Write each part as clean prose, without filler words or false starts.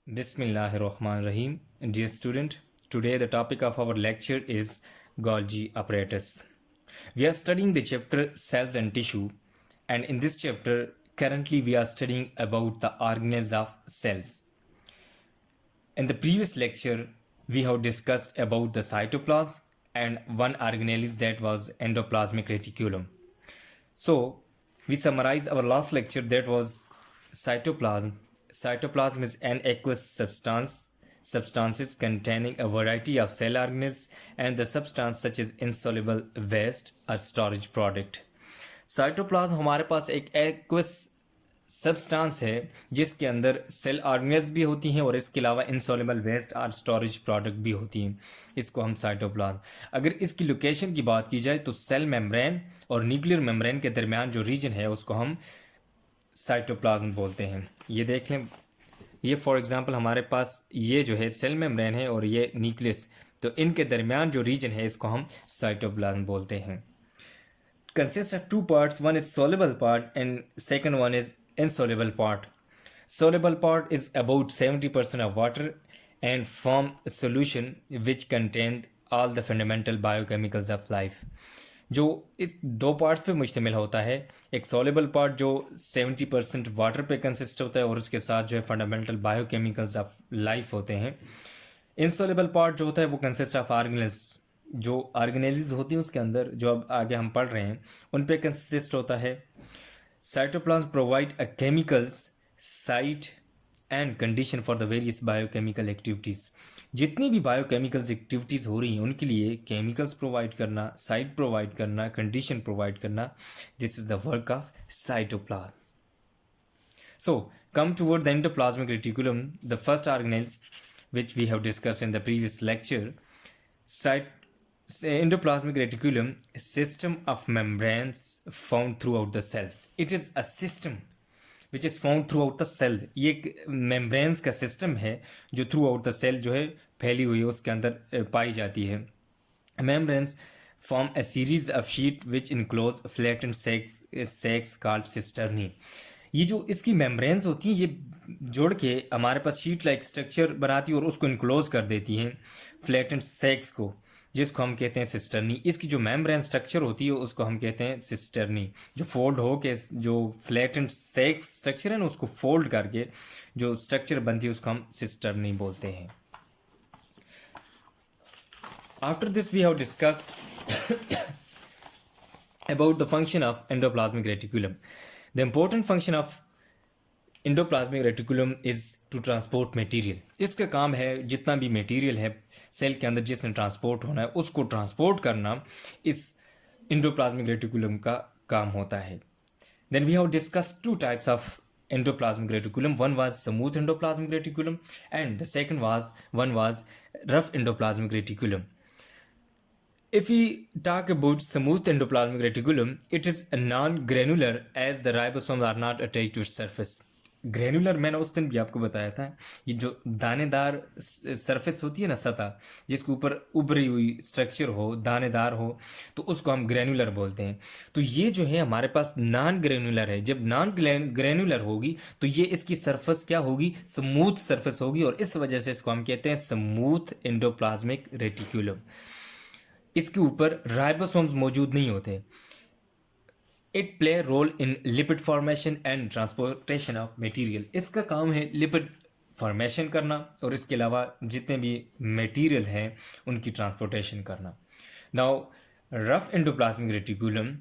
Bismillahirrahmanirrahim. Dear student, today the topic of our lecture is Golgi apparatus. We are studying the chapter cells and tissue, and in this chapter currently we are studying about the organelles of cells. In the previous lecture we have discussed about the cytoplasm and one organelle that was endoplasmic reticulum. So we summarize our last lecture, that was cytoplasm. Cytoplasm is an aqueous substances containing a variety of cell organelles and the substance such as insoluble waste or storage product. Cytoplasm हमारे पास एक aqueous substance है जिसके अंदर cell organelles भी होती हैं और इसके अलावा इनसॉल्युबल वेस्ट और स्टोरेज प्रोडक्ट भी होती हैं। इसको हम साइटोप्लाज्म, अगर इसकी लोकेशन की बात की जाए तो सेल मेम्ब्रेन और न्यूक्लियर मेम्ब्रेन के दरमियान जो रीजन है उसको हम साइटोप्लाज्म बोलते हैं। ये देख लें, ये फॉर एग्जांपल हमारे पास ये जो है सेल मेम्ब्रेन है और ये न्यूक्लियस, तो इनके दरमियान जो रीजन है इसको हम साइटोप्लाज्म बोलते हैं। Consists of two parts, one is soluble part and second one is insoluble part. Soluble part is about 70% of water and form a solution which contain all the fundamental biochemicals of life. जो इस दो parts पे मुश्तमिल होता है, एक soluble part जो 70% water पे कंसिस्ट होता है और उसके साथ जो है फंडामेंटल बायोकेमिकल्स ऑफ लाइफ होते हैं। इनसॉल्युबल पार्ट जो होता है वो कंसिस्ट ऑफ ऑर्गेनेल्स, जो ऑर्गेनेल्स होती हैं उसके अंदर जो अब आगे हम पढ़ रहे हैं उन पे कंसिस्ट होता है। Cytoplasm provide a chemicals site and condition for the various biochemical activities. जितनी भी बायोकेमिकल्स एक्टिविटीज़ हो रही हैं उनके लिए केमिकल्स प्रोवाइड करना, साइट प्रोवाइड करना, कंडीशन प्रोवाइड करना, this is the work of cytoplasm. So come toward the endoplasmic reticulum, the first organelles which we have discussed in the previous lecture. Endoplasmic reticulum, a system of membranes found throughout the cells. It is a system which is found throughout the cell. ये एक membranes का system है जो throughout the cell जो है फैली हुई है उसके अंदर पाई जाती है। Membranes form a series of sheet which enclose flattened sacs called cisternae. ये जो इसकी मेम्ब्रेन्स होती हैं ये जोड़ के हमारे पास शीट लाइक स्ट्रक्चर बनाती है और उसको इनक्लोज कर देती हैं फ्लैटेंड सैक्स को, जिसको हम कहते हैं सिस्टर्नी। इसकी जो मेम्ब्रेन स्ट्रक्चर होती है उसको हम कहते हैं सिस्टर्नी। जो फोल्ड हो के जो फ्लैटेंड सैक्स स्ट्रक्चर है ना उसको फोल्ड करके जो स्ट्रक्चर बनती है उसको हम सिस्टर्नी बोलते हैं। After this we have discussed about the function of endoplasmic reticulum. The important function of endoplasmic reticulum is to transport material. इसका काम है जितना भी मटेरियल है सेल के अंदर जिसने ट्रांसपोर्ट होना है उसको ट्रांसपोर्ट करना इस endoplasmic reticulum का काम होता है। Then we have discussed two types of endoplasmic reticulum. One was smooth endoplasmic reticulum and the second one was rough endoplasmic reticulum. If we talk about smooth endoplasmic reticulum, it is a non-granular as the ribosomes are not attached to its surface. Granular मैंने उस दिन भी आपको बताया था, ये जो दानेदार सरफेस होती है ना, सतह जिसके ऊपर उभरी हुई स्ट्रक्चर हो, दानेदार हो, तो उसको हम ग्रेनुलर बोलते हैं। तो ये जो है हमारे पास नॉन ग्रेनुलर है। जब नॉन ग्रेनुलर होगी तो ये इसकी सरफेस क्या होगी, स्मूथ सरफेस होगी और इस वजह से इसको हम कहते हैं स्मूथ एंडोप्लाज्मिक रेटिक्यूलम। इसके ऊपर राइबोसोम्स मौजूद नहीं होते। It play role in lipid formation and transportation of material. इसका काम है लिपिड फॉर्मेशन करना और इसके अलावा जितने भी मटेरियल हैं उनकी ट्रांसपोर्टेशन करना। Now rough endoplasmic reticulum,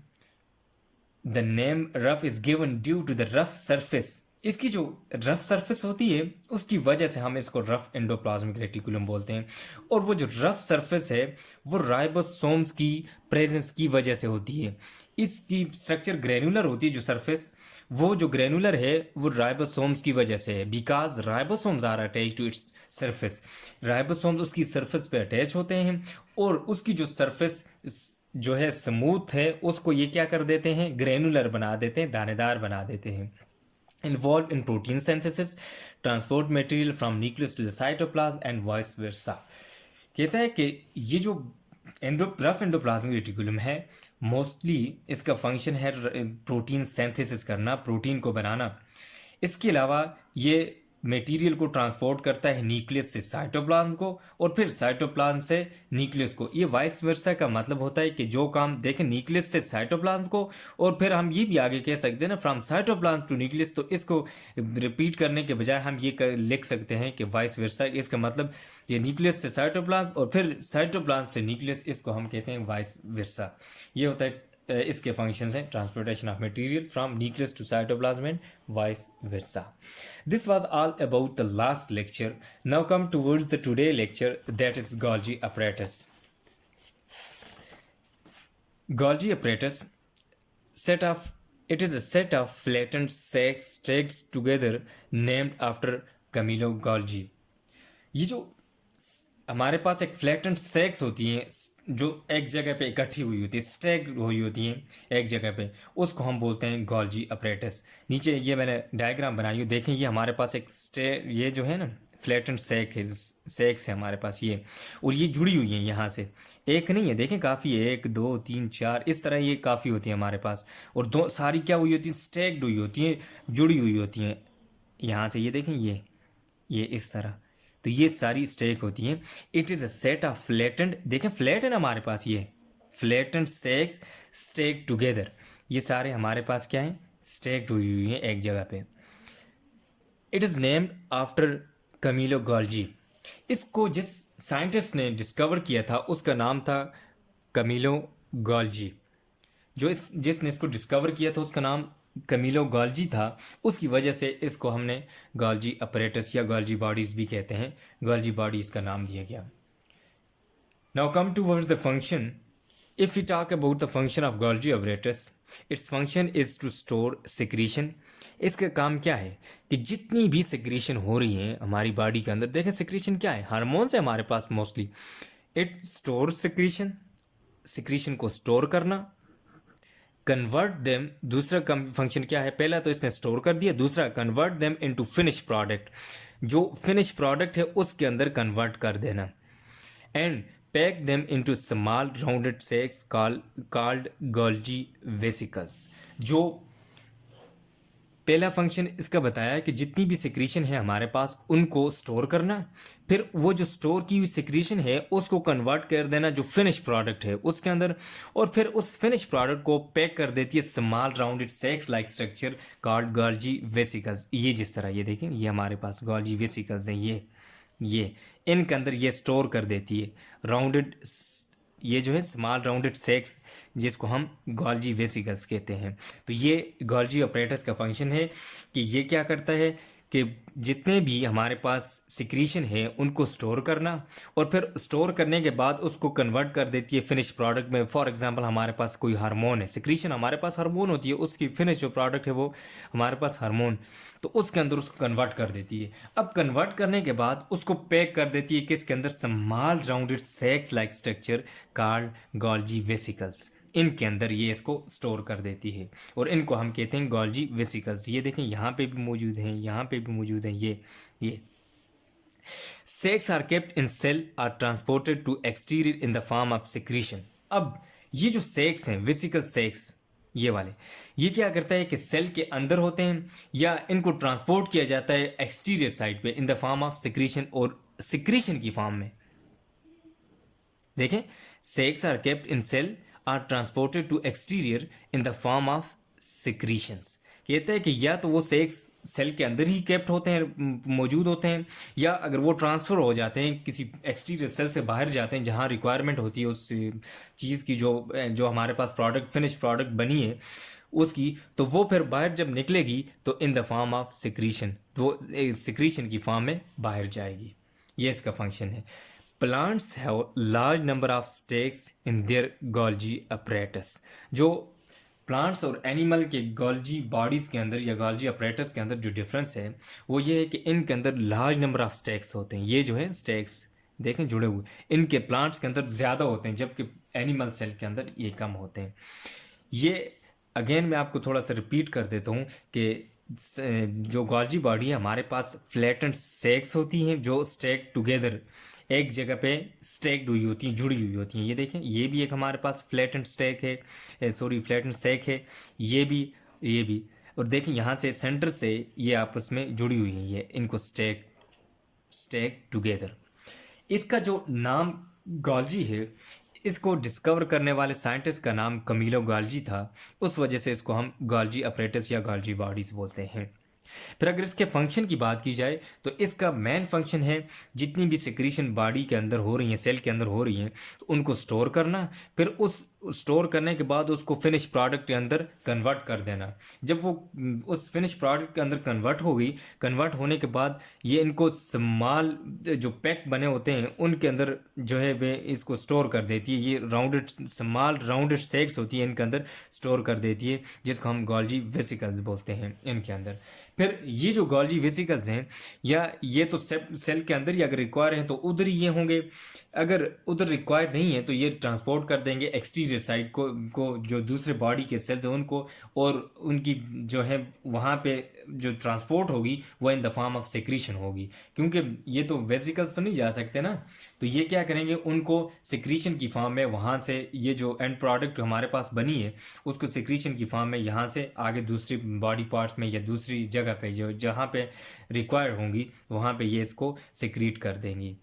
the name rough is given due to the rough surface. इसकी जो रफ सरफेस होती है उसकी वजह से हम इसको रफ एंडोप्लाज्मिक रेटिकुलम बोलते हैं। और वो जो रफ सरफेस है वो राइबोसोम्स की प्रेजेंस की वजह से होती है। इसकी स्ट्रक्चर ग्रेनुलर होती है जो सरफेस, वो जो ग्रेनुलर है वो राइबोसोम्स की वजह से है, because ribosomes are attach to its surface. Ribosomes उसकी सरफेस पे अटैच होते हैं और उसकी जो सरफेस जो है स्मूथ है उसको ये क्या कर देते हैं, ग्रेनुलर बना देते हैं, दानेदार बना देते हैं। Involved in protein synthesis, transport material from nucleus to the cytoplasm and vice versa. कहता है कि ये जो रफ एंडोप्लाज्मिक रेटिकुलम है मोस्टली इसका फंक्शन है प्रोटीन सिंथेसिस करना, प्रोटीन को बनाना। इसके अलावा ये मटेरियल को ट्रांसपोर्ट करता है न्यूक्लियस से साइटोप्लाज्म को और फिर साइटोप्लाज्म से न्यूक्लियस को। ये वाइस वर्सा का मतलब होता है कि जो काम देखें न्यूक्लियस से साइटोप्लाज्म को, और फिर हम ये भी आगे कह सकते हैं ना फ्रॉम साइटोप्लाज्म टू न्यूक्लियस, तो इसको रिपीट करने के बजाय हम ये लिख सकते हैं कि वाइस वर्सा। इसका मतलब ये न्यूक्लियस से साइटोप्लाज्म और फिर साइटोप्लाज्म से न्यूक्लियस, इसको हम कहते हैं वाइस वर्सा। ये होता है इसके फंक्शंस हैं, transportation of material from nucleus to cytoplasm and vice versa. This was all about the last lecture. Now come towards the today lecture, that is Golgi apparatus. Golgi apparatus it is a set of flattened sacks stacked together named after Camillo Golgi. ये जो हमारे पास एक flattened सैक्स होती हैं जो एक जगह पे इकट्ठी हुई होती है, स्टैक हुई होती हैं एक जगह पे, उसको हम बोलते हैं गोल्जी अपरेटस। नीचे ये मैंने डायग्राम बनाई है, देखें ये हमारे पास एक ये जो है ना फ्लैटेंड सैक्स है हमारे पास ये, और ये जुड़ी हुई हैं यहाँ से, एक नहीं है, देखें काफ़ी है, 1 2 3 4 इस तरह ये काफ़ी होती है हमारे पास, और दो सारी क्या हुई होती हैं, स्टैक्ड हुई होती हैं, जुड़ी हुई होती हैं यहाँ से, ये देखें ये इस तरह, तो ये सारी स्टेक होती हैं। It is a set of flattened, देखें फ्लैट है ना हमारे पास, ये फ्लैटेंड सैक्स स्टेक टुगेदर, ये सारे हमारे पास क्या हैं, स्टेक्ड हुई हैं एक जगह पे। It is named after Camillo Golgi. इसको जिस साइंटिस्ट ने डिस्कवर किया था उसका नाम था कमीलो गोल्जी। जिसने इसको डिस्कवर किया था उसका नाम कमीलो गोल्जी था, उसकी वजह से इसको हमने गोल्जी अपरेटस या गोल्जी बॉडीज़ भी कहते हैं, गोल्जी बॉडीज़ का नाम दिया गया। Now come towards the function. If we talk about the function of Golgi apparatus, its function is to store secretion. इसका काम क्या है कि जितनी भी सिक्रीशन हो रही है हमारी बॉडी के अंदर, देखें सिक्रीशन क्या है, हार्मोन्स है हमारे पास मोस्टली। इट स्टोर सिक्रीशन को स्टोर करना, कन्वर्ट देम, दूसरा फंक्शन क्या है, पहला तो इसने स्टोर कर दिया, दूसरा convert them into finish product, जो फिनिश प्रोडक्ट है उसके अंदर कन्वर्ट कर देना, and pack them into small rounded sacs called Golgi vesicles. जो पहला फंक्शन इसका बताया कि जितनी भी सिक्रीशन है हमारे पास उनको स्टोर करना, फिर वो जो स्टोर की हुई सिक्रीशन है उसको कन्वर्ट कर देना जो फिनिश प्रोडक्ट है उसके अंदर, और फिर उस फिनिश प्रोडक्ट को पैक कर देती है small rounded sacs like structure called Golgi vesicles. ये जिस तरह ये देखें, ये हमारे पास गोल्जी वेसिकल्स हैं, ये इनके अंदर ये स्टोर कर देती है राउंडेड, ये जो है स्मॉल राउंडेड सैक्स जिसको हम गोल्जी वेसिकल्स कहते हैं। तो ये गोल्जी अपरेटस का फंक्शन है कि ये क्या करता है कि जितने भी हमारे पास सिक्रीशन है उनको स्टोर करना, और फिर स्टोर करने के बाद उसको कन्वर्ट कर देती है फिनिश प्रोडक्ट में। फॉर एग्जांपल हमारे पास कोई हार्मोन है, सिक्रीशन हमारे पास हार्मोन होती है, उसकी फिनिश जो प्रोडक्ट है वो हमारे पास हार्मोन, तो उसके अंदर उसको कन्वर्ट कर देती है। अब कन्वर्ट करने के बाद उसको पैक कर देती है किसके अंदर, small rounded sacs like structure called Golgi vesicles, इनके अंदर ये इसको स्टोर कर देती है, और इनको हम कहते हैं गोल्जी वेसिकल्स। ये देखें यहाँ पे भी मौजूद हैं, यहाँ पे भी मौजूद हैं, ये sacs are kept in cell are transported to exterior in the form of secretion. अब ये जो सैक्स हैं, वेसिकल सैक्स ये वाले, ये क्या करता है कि सेल के अंदर होते हैं या इनको ट्रांसपोर्ट किया जाता है एक्सटीरियर साइड पे in the form of secretion, और सिक्रीशन की फॉर्म में। देखें, sacs are kept in cell are transported to exterior in the form of secretions. कहता है कि या तो वो सैक्स सेल के अंदर ही केप्ट होते हैं, मौजूद होते हैं, या अगर वो ट्रांसफ़र हो जाते हैं किसी एक्सटीरियर सेल से बाहर जाते हैं जहाँ रिक्वायरमेंट होती है उस चीज़ की, जो हमारे पास प्रोडक्ट फिनिश प्रोडक्ट बनी है उसकी, तो वो फिर बाहर जब निकलेगी तो इन द फॉर्म ऑफ सिक्रीशन, तो वो सिक्रीशन की फॉर्म में बाहर जाएगी। ये इसका फंक्शन है। Plants have large number of stacks in there Golgi apparatus. जो प्लांट्स और एनिमल के गोल्जी बॉडीज़ के अंदर या गोल्जी अपरेटस के अंदर जो डिफरेंस है वो ये है कि इनके अंदर लार्ज नंबर ऑफ स्टेक्स होते हैं। ये जो है स्टेक्स देखें जुड़े हुए, इनके प्लांट्स के अंदर ज़्यादा होते हैं जबकि एनिमल सेल के अंदर ये कम होते हैं। ये अगेन मैं आपको थोड़ा सा रिपीट कर देता हूँ कि जो गोल्जी बॉडी है हमारे पास फ्लैटेंड सैक्स होती हैं जो स्टेक टुगेदर एक जगह पे स्टेक्ड हुई होती हैं, जुड़ी हुई होती हैं। ये देखें, ये भी एक हमारे पास फ्लैटेंड स्टेक है, फ्लैटेंड सैक है, ये भी। और देखें यहाँ से सेंटर से ये आपस में जुड़ी हुई हैं, ये इनको स्टेक टुगेदर। इसका जो नाम गॉल्जी है, इसको डिस्कवर करने वाले साइंटिस्ट का नाम कमीलो गॉल्जी था, उस वजह से इसको हम गॉल्जी अपरेटस या गॉल्जी बॉडीज बोलते हैं। फिर अगर इसके फंक्शन की बात की जाए तो इसका मेन फंक्शन है जितनी भी सिक्रीशन बॉडी के अंदर हो रही हैं, सेल के अंदर हो रही हैं, तो उनको स्टोर करना, फिर उस स्टोर करने के बाद उसको फिनिश प्रोडक्ट के अंदर कन्वर्ट कर देना। जब वो उस फिनिश प्रोडक्ट के अंदर कन्वर्ट हो गई, कन्वर्ट होने के बाद ये इनको स्मॉल जो पैक बने होते हैं उनके अंदर जो है वे इसको स्टोर कर देती है। ये स्मॉल राउंडेड सेक्स होती है इनके अंदर स्टोर कर देती है, जिसको हम गॉल्जी वेसिकल्स बोलते हैं इनके अंदर। फिर ये जो गॉल्जी वेसिकल्स हैं, या ये तो सेल के अंदर ही अगर रिक्वायर हैं तो उधर ही ये होंगे, अगर उधर रिक्वायर्ड नहीं है तो ये ट्रांसपोर्ट कर देंगे एक्सटीरियर साइड को जो दूसरे बॉडी के सेल्स हैं उनको, और उनकी जो है वहाँ पे जो ट्रांसपोर्ट होगी वो इन द फॉर्म ऑफ सिक्रीशन होगी, क्योंकि ये तो वेसिकल्स तो नहीं जा सकते ना। तो ये क्या करेंगे, उनको सिक्रीशन की फॉर्म में वहाँ से ये जो एंड प्रोडक्ट हमारे पास बनी है उसको सिक्रीशन की फॉर्म में यहाँ से आगे दूसरी बॉडी पार्ट्स में या दूसरी जगह पे जो जहाँ पे रिक्वायर होंगी वहाँ पे ये इसको सिक्रीट कर देंगी।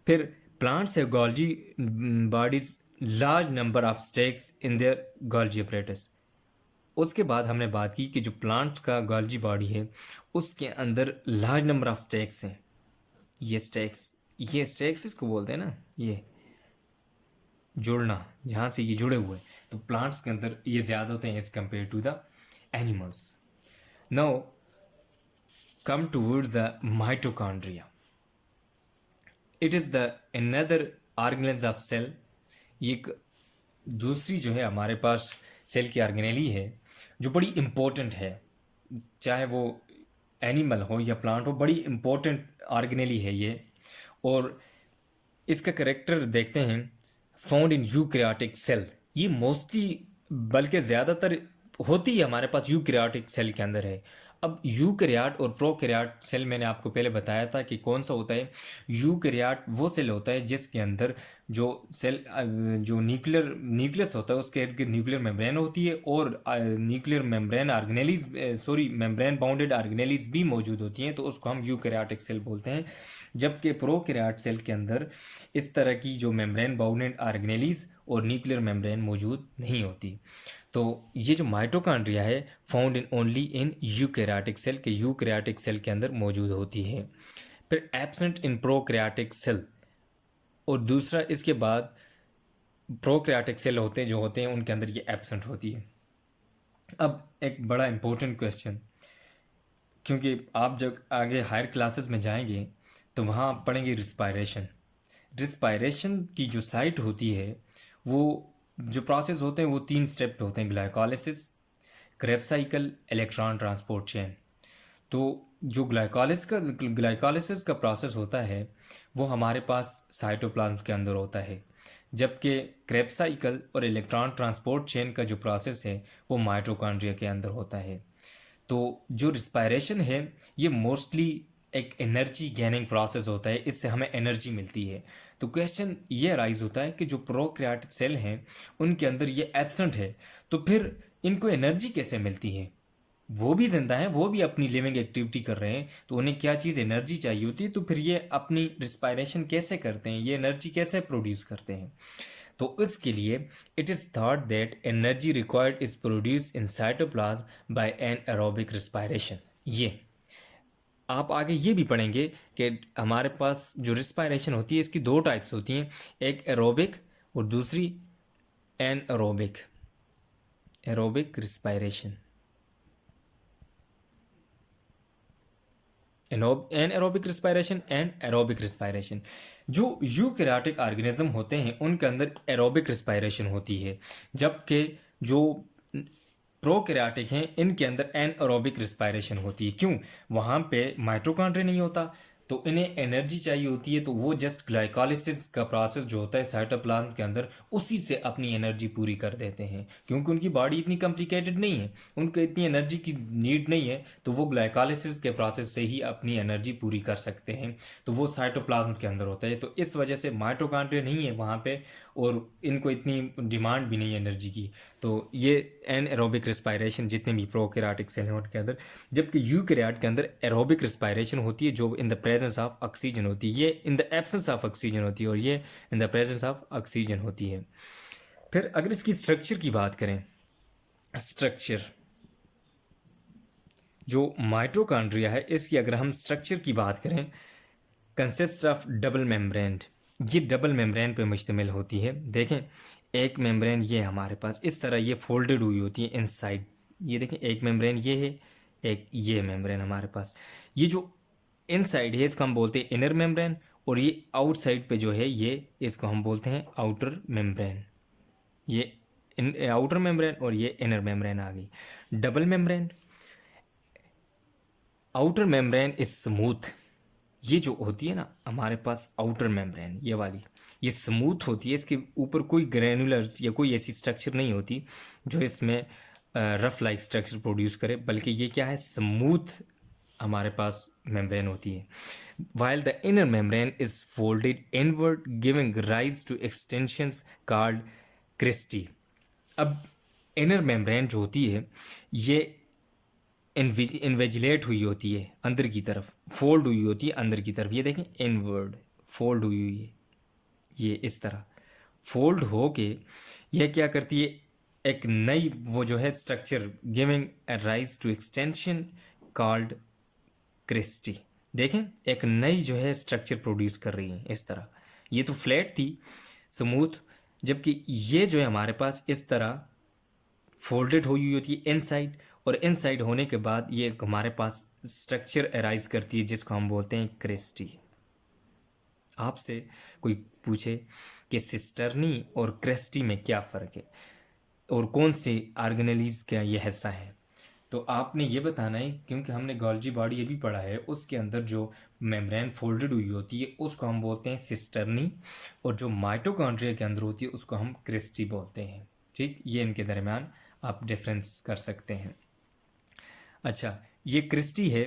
फिर plants have Golgi bodies large number of stacks in there Golgi apparatus. उसके बाद हमने बात की कि जो प्लांट्स का गॉल्जी बॉडी है उसके अंदर लार्ज नंबर ऑफ स्टेक्स हैं। ये स्टेक्स इसको बोलते हैं ना, ये जुड़ना, जहाँ से ये जुड़े हुए, तो प्लांट्स के अंदर ये ज़्यादा होते हैं as compared to the animals. Now come towards the mitochondria. It is the another organelles of cell. ये एक दूसरी जो है हमारे पास सेल की ऑर्गेनेली है जो बड़ी इम्पोर्टेंट है, चाहे वो एनिमल हो या प्लांट हो, बड़ी इम्पोर्टेंट ऑर्गेनेली है ये। और इसका करेक्टर देखते हैं, फाउंड इन यूकैरियोटिक सेल। ये मोस्टली बल्कि ज़्यादातर होती है हमारे पास यूकैरियोटिक सेल के अंदर है। अब यूकैरियोट और प्रोकैरियोट सेल मैंने आपको पहले बताया था कि कौन सा होता है। यूकैरियोट वो सेल होता है जिसके अंदर जो सेल जो न्यूक्लियस होता है उसके इर्द गिर्द न्यूक्लियर मेम्ब्रेन होती है, और nuclear membrane membrane bounded organelles भी मौजूद होती हैं, तो उसको हम यूकैरियोटिक सेल बोलते हैं। जबकि प्रोकैरियोट सेल के अंदर इस तरह की जो मेम्ब्रेन बाउंडेड ऑर्गेनेलीज और न्यूक्लियर मेम्ब्रेन मौजूद नहीं होती। तो ये जो माइटोकॉन्ड्रिया है found in only in eukaryotic cell के यूकैरियोटिक सेल के अंदर मौजूद होती है। फिर एब्सेंट इन प्रोकैरियोटिक सेल, और दूसरा इसके बाद प्रोकैरियोटिक सेल होते हैं उनके अंदर ये एब्सेंट होती है। अब एक बड़ा इंपॉर्टेंट क्वेश्चन, क्योंकि आप जब आगे हायर क्लासेस में जाएंगे तो वहाँ आप पढ़ेंगे रिस्पायरेशन की जो साइट होती है, वो जो प्रोसेस होते हैं वो 3 स्टेप पे होते हैं, glycolysis, Krebs cycle, electron transport chain. तो जो ग्लाइकोलिसिस का प्रोसेस होता है वो हमारे पास साइटोप्लाज्म के अंदर होता है, जबकि क्रेब्स साइकिल और इलेक्ट्रॉन ट्रांसपोर्ट चेन का जो प्रोसेस है वो माइटोकॉन्ड्रिया के अंदर होता है। तो जो रिस्पायरेशन है ये मोस्टली एक एनर्जी गेनिंग प्रोसेस होता है, इससे हमें एनर्जी मिलती है। तो क्वेश्चन ये राइज होता है कि जो प्रोकैरियोटिक सेल हैं उनके अंदर ये एब्सेंट है, तो फिर इनको एनर्जी कैसे मिलती है? वो भी जिंदा हैं, वो भी अपनी लिविंग एक्टिविटी कर रहे हैं, तो उन्हें क्या चीज़ एनर्जी चाहिए होती है, तो फिर ये अपनी रिस्पायरेशन कैसे करते हैं, ये एनर्जी कैसे प्रोड्यूस करते हैं? तो इसके लिए it is thought that energy required is produce in cytoplasm by an aerobic respiration. ये आप आगे ये भी पढ़ेंगे कि हमारे पास जो रिस्पायरेशन होती है इसकी 2 टाइप्स होती हैं, एक एरोबिक और दूसरी an aerobic respiration. Anaerobic respiration and aerobic respiration. जो यूकैरियोटिक ऑर्गेनिज्म होते हैं उनके अंदर एरोबिक रिस्पायरेशन होती है, जबकि जो प्रोकैरियोटिक हैं इनके अंदर एनएरोबिक रिस्पायरेशन होती है। क्यों? वहाँ पे माइटोकॉन्ड्रिया नहीं होता, तो इन्हें एनर्जी चाहिए होती है, तो वो जस्ट ग्लाइकोलिसिस का प्रोसेस जो होता है साइटोप्लाज्म के अंदर, उसी से अपनी एनर्जी पूरी कर देते हैं। क्योंकि उनकी बॉडी इतनी कॉम्प्लिकेटेड नहीं है, उनको इतनी एनर्जी की नीड नहीं है, तो वो ग्लाइकोलिसिस के प्रोसेस से ही अपनी एनर्जी पूरी कर सकते हैं। तो वो साइटोप्लाज्म के अंदर होता है। तो इस वजह से माइटोकॉन्ड्रिया नहीं है वहाँ पे, और इनको इतनी डिमांड भी नहीं है एनर्जी की। तो ये एनएरोबिक रिस्पायरेशन जितने भी प्रोकैरियोटिक सेल हैं उनके अंदर, जबकि यूकैरियोट के अंदर एरोबिक रिस्पायरेशन होती है जो in the presence of oxygen होती है। ये in the absence of oxygen होती है, और ये in the presence of oxygen होती है। फिर अगर इसकी स्ट्रक्चर की बात करें, स्ट्रक्चर जो माइटोकॉन्ड्रिया है इसकी अगर हम स्ट्रक्चर की बात करें, कंसिस्ट ऑफ डबल मेम्ब्रेन। ये डबल मेम्ब्रेन पे मुश्तमिल होती है। देखें, एक मेम्ब्रेन ये हमारे पास इस तरह ये फोल्डेड हुई होती है इनसाइड। ये देखें, एक मेम्ब्रेन ये है, एक ये मेम्ब्रेन हमारे पास। ये जो इनसाइड है इसको हम बोलते हैं इनर मेम्ब्रेन, और ये आउटसाइड पे जो है ये इसको हम बोलते हैं आउटर मेम्ब्रेन। ये आउटर मेम्ब्रेन और ये इनर मेम्ब्रेन आ गई। Double membrane, outer membrane is smooth. ये जो होती है ना हमारे पास आउटर मेम्ब्रेन, ये वाली, ये स्मूथ होती है। इसके ऊपर कोई ग्रैनुलर्स या कोई ऐसी स्ट्रक्चर नहीं होती जो इसमें रफ लाइक स्ट्रक्चर प्रोड्यूस करे, बल्कि ये क्या है, स्मूथ हमारे पास मेम्ब्रेन होती है। While the inner membrane is folded inward giving rise to extensions called cristae. अब इनर मेम्ब्रेन जो होती है ये इन्वेजिलेट हुई होती है अंदर की तरफ, फोल्ड हुई होती है अंदर की तरफ। ये देखें, इनवर्ड फोल्ड हुई हुई है, ये इस तरह फोल्ड हो के यह क्या करती है, एक नई वो जो है structure giving a rise to extension called cristae. देखें, एक नई जो है स्ट्रक्चर प्रोड्यूस कर रही है इस तरह। ये तो फ्लैट थी, स्मूथ, जबकि ये जो है हमारे पास इस तरह फोल्डेड हुई होती है इनसाइड, और इनसाइड होने के बाद ये हमारे पास स्ट्रक्चर अराइज करती है जिसको हम बोलते हैं क्रिस्टी। आपसे कोई पूछे कि सिस्टर्नी और क्रेस्टी में क्या फ़र्क है और कौन से ऑर्गेनेलीज का ये हिस्सा है, तो आपने ये बताना है। क्योंकि हमने गोल्जी बॉडी ये भी पढ़ा है, उसके अंदर जो मेम्ब्रेन फोल्डेड हुई होती है उसको हम बोलते हैं सिस्टर्नी, और जो माइटोकॉन्ड्रिया के अंदर होती है उसको हम क्रिस्टी बोलते हैं। ठीक, ये इनके दरमियान आप डिफरेंस कर सकते हैं। अच्छा, ये क्रिस्टी है।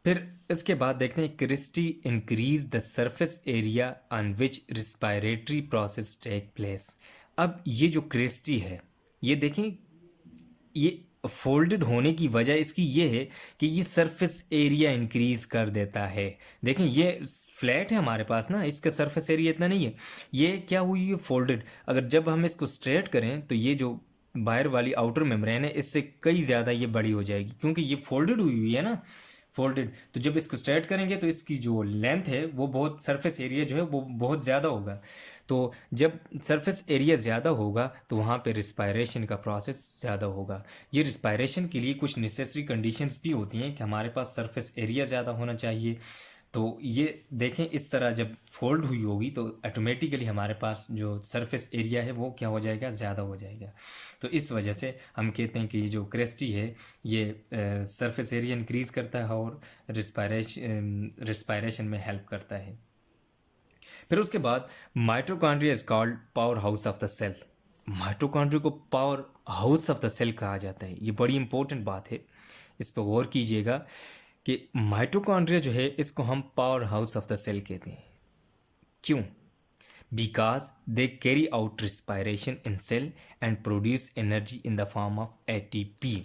फिर इसके बाद देखते हैं, cristae increase the surface area on which respiratory process take place. अब ये जो क्रिस्टी है, ये देखें, ये फोल्डेड होने की वजह इसकी ये है कि ये सरफेस एरिया इंक्रीज कर देता है। देखें, ये फ्लैट है हमारे पास ना, इसका सरफेस एरिया इतना नहीं है। ये क्या हुई है, फोल्डेड। अगर जब हम इसको स्ट्रेट करें तो ये जो बाहर वाली आउटर मेम्ब्रेन है इससे कई ज़्यादा ये बड़ी हो जाएगी, क्योंकि ये फोल्डेड हुई हुई है ना, फोल्डेड। तो जब इसको स्ट्रेट करेंगे तो इसकी जो लेंथ है वो बहुत, सरफेस एरिया जो है वो बहुत ज़्यादा होगा। तो जब सरफेस एरिया ज़्यादा होगा तो वहाँ पे रिस्पायरेशन का प्रोसेस ज़्यादा होगा। ये रिस्पायरेशन के लिए कुछ नेसेसरी कंडीशंस भी होती हैं कि हमारे पास सरफेस एरिया ज़्यादा होना चाहिए। तो ये देखें, इस तरह जब फोल्ड हुई होगी तो ऑटोमेटिकली हमारे पास जो सरफेस एरिया है वो क्या हो जाएगा, ज़्यादा हो जाएगा। तो इस वजह से हम कहते हैं कि जो क्रेस्टी है ये सरफेस एरिया इंक्रीज करता है और रिस्पायरेशन में हेल्प करता है। फिर उसके बाद mitochondria is called power house of the cell. Mitochondria को power house of the cell कहा जाता है। ये बड़ी इंपॉर्टेंट बात है, इस पर गौर कीजिएगा कि माइटोकॉन्ड्रिया जो है इसको हम power house of the cell कहते हैं। क्यों? Because they carry out respiration in cell and produce energy in the form of ATP.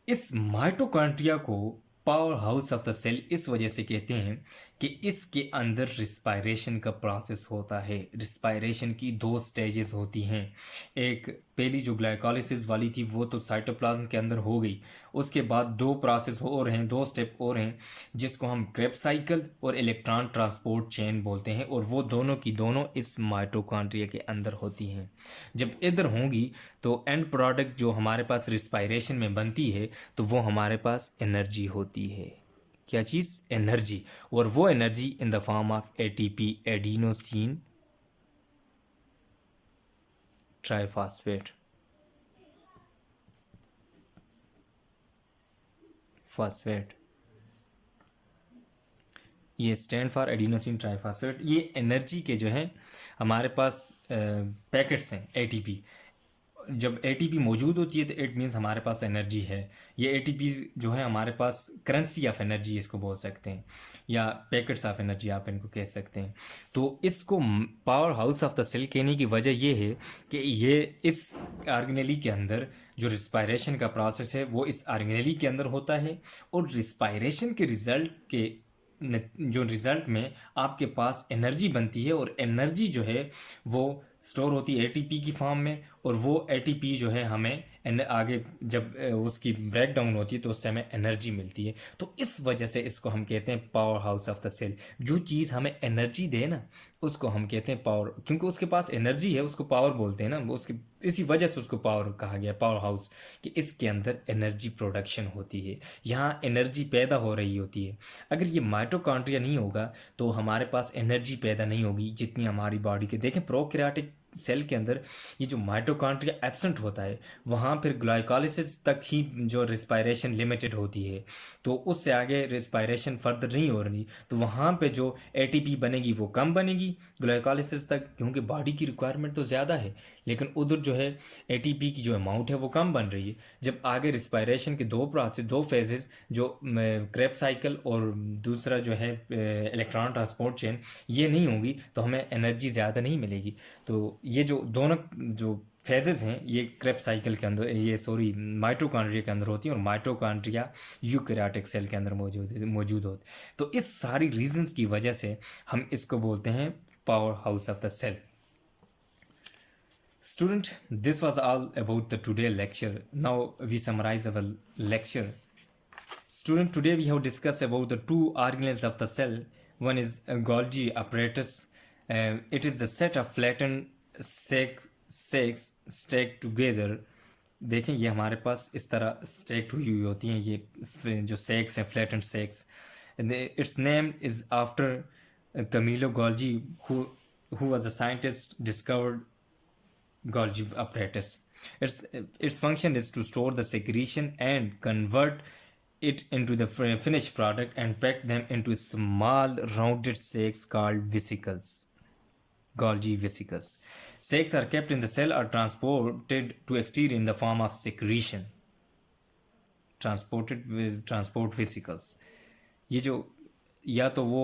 इस माइटोकॉन्ड्रिया को power house of the cell इस वजह से कहते हैं कि इसके अंदर रिस्पायरेशन का प्रोसेस होता है। रिस्पायरेशन की दो स्टेजेस होती हैं। एक पहली जो ग्लाइकोलिसिस वाली थी वो तो साइटोप्लाज्म के अंदर हो गई, उसके बाद दो प्रोसेस और हैं, दो स्टेप और हैं जिसको हम क्रेब्स साइकिल और इलेक्ट्रॉन ट्रांसपोर्ट चेन बोलते हैं, और वो दोनों की दोनों इस माइटोकॉन्ड्रिया के अंदर होती हैं। जब इधर होंगी तो एंड प्रोडक्ट जो हमारे पास रिस्पायरेशन में बनती है तो वो हमारे पास एनर्जी होती है। क्या चीज़? एनर्जी। और वो energy in the form of ATP, adenosine triphosphate phosphate. ये स्टैंड फॉर एडिनोसिन ट्राइफॉस्फेट। ये एनर्जी के जो है हमारे पास पैकेट्स हैं एटीपी। जब एटीपी मौजूद होती है तो इट मीन्स हमारे पास एनर्जी है। ये एटीपी जो है हमारे पास करेंसी ऑफ एनर्जी इसको बोल सकते हैं, या पैकेट्स ऑफ एनर्जी आप इनको कह सकते हैं। तो इसको power house of the cell कहने की वजह ये है कि ये इस ऑर्गेनेली के अंदर जो रिस्पायरेशन का प्रोसेस है वो इस ऑर्गेनेली के अंदर होता है, और रिस्पायरेशन के रिजल्ट के जो रिज़ल्ट में आपके पास एनर्जी बनती है, और एनर्जी जो है वो स्टोर होती है एटीपी की फॉर्म में, और वो एटीपी जो है हमें आगे जब उसकी ब्रेक डाउन होती है तो उससे हमें एनर्जी मिलती है। तो इस वजह से इसको हम कहते हैं power house of the cell. जो चीज़ हमें एनर्जी दे ना उसको हम कहते हैं पावर, क्योंकि उसके पास एनर्जी है उसको पावर बोलते हैं ना, उसके इसी वजह से उसको पावर कहा गया, पावर हाउस, कि इसके अंदर एनर्जी प्रोडक्शन होती है, यहाँ एनर्जी पैदा हो रही होती है। अगर ये माइटोकॉन्ड्रिया नहीं होगा तो हमारे पास एनर्जी पैदा नहीं होगी जितनी हमारी बॉडी के। देखें प्रोकैरियोटिक सेल के अंदर ये जो माइटोकॉन्ड्रिया एब्सेंट होता है वहाँ फिर ग्लाइकोलिसिस तक ही जो रिस्पायरेशन लिमिटेड होती है, तो उससे आगे रिस्पायरेशन फर्दर नहीं हो रही, तो वहाँ पे जो एटीपी बनेगी वो कम बनेगी ग्लाइकोलिसिस तक, क्योंकि बॉडी की रिक्वायरमेंट तो ज़्यादा है लेकिन उधर जो है एटीपी की जो अमाउंट है वो कम बन रही है। जब आगे रिस्पायरेशन के दो प्रोसेस, दो फेजेस, जो क्रेब्स साइकिल और दूसरा जो है इलेक्ट्रॉन ट्रांसपोर्ट चेन, ये नहीं होगी तो हमें एनर्जी ज़्यादा नहीं मिलेगी। तो ये जो दोनों जो फेजेस हैं ये क्रेब्स साइकिल के अंदर, ये सॉरी माइटोकॉन्ड्रिया के अंदर होती हैं, और माइटोकॉन्ड्रिया यूकैरियोटिक सेल के अंदर मौजूद होते। तो इस सारी रीजंस की वजह से हम इसको बोलते हैं power house of the cell. Student, this was all about the today lecture. Now we summarize our lecture. Student, today we have discussed about the two organelles of the cell. One is a Golgi apparatus. It is the set of flattened sacs stacked together. देखें ये हमारे पास इस तरह stacked हुई होती हैं ये जो सेक्स हैं, flattened sex. It's name is after Camillo Golgi, who was a scientist discovered Golgi apparatus. Its function is to store the secretion and convert it into the finished product and pack them into small rounded sacs called vesicles. Golgi vesicles. Sacs are kept in the cell or transported to exterior in the form of secretion. Transport vesicles. ये जो या तो वो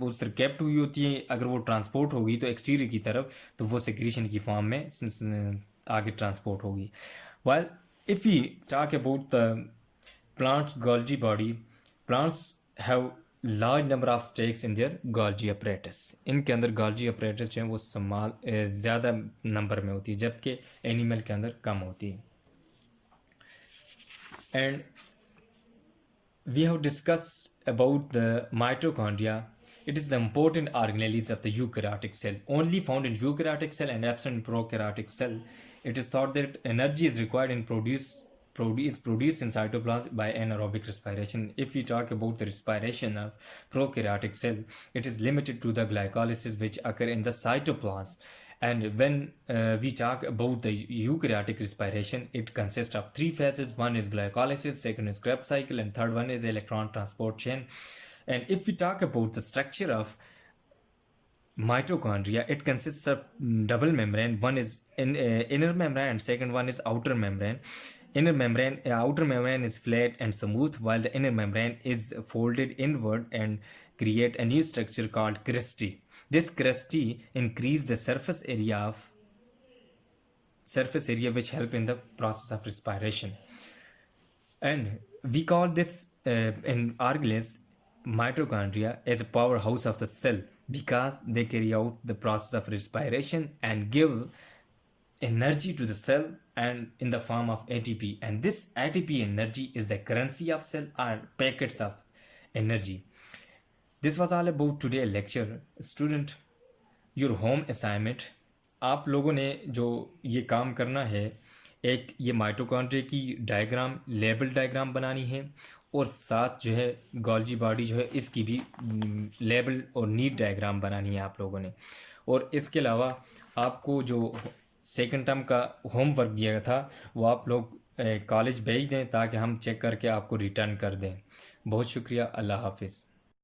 उस तरह kept हुई होती है, अगर वो ट्रांसपोर्ट होगी तो एक्सटीरियर की तरफ, तो वो सेक्रीशन की फॉर्म में आगे ट्रांसपोर्ट होगी। While if we talk about the plants Golgi body, plants have large number of stacks in their Golgi apparatus. इनके अंदर Golgi apparatus जो है वो ज़्यादा नंबर में होती है, जबकि एनिमल के अंदर कम होती है। And we have discussed about the mitochondria. It is the important organelles of the eukaryotic cell, only found in eukaryotic cell and absent in prokaryotic cell. It is thought that energy is required in produced in cytoplasm by anaerobic respiration. If we talk about the respiration of prokaryotic cell, it is limited to the glycolysis which occur in the cytoplasm. And when we talk about the eukaryotic respiration, it consists of three phases. One is glycolysis, second is Krebs cycle, and third one is electron transport chain. And if we talk about the structure of mitochondria, it consists of double membrane. One is inner membrane and second one is outer membrane. Outer membrane is flat and smooth, while the inner membrane is folded inward and create a new structure called cristae. This cristae increase the surface area which help in the process of respiration. And we call this in organelles mitochondria as a powerhouse of the cell because they carry out the process of respiration and give energy to the cell and in the form of ATP. And this ATP energy is the currency of cell or packets of energy. This was all about today's lecture. Student, your home assignment, आप लोगों ने जो ये काम करना है, एक ये माइटोकॉन्ड्रिया की डायग्राम, लेबल डायग्राम बनानी है, और साथ जो है Golgi बॉडी जो है इसकी भी लेबल और नीट डायग्राम बनानी है आप लोगों ने। और इसके अलावा आपको जो सेकंड टर्म का होमवर्क दिया था वो आप लोग कॉलेज भेज दें ताकि हम चेक करके आपको रिटर्न कर दें। बहुत शुक्रिया। अल्लाह हाफिज़।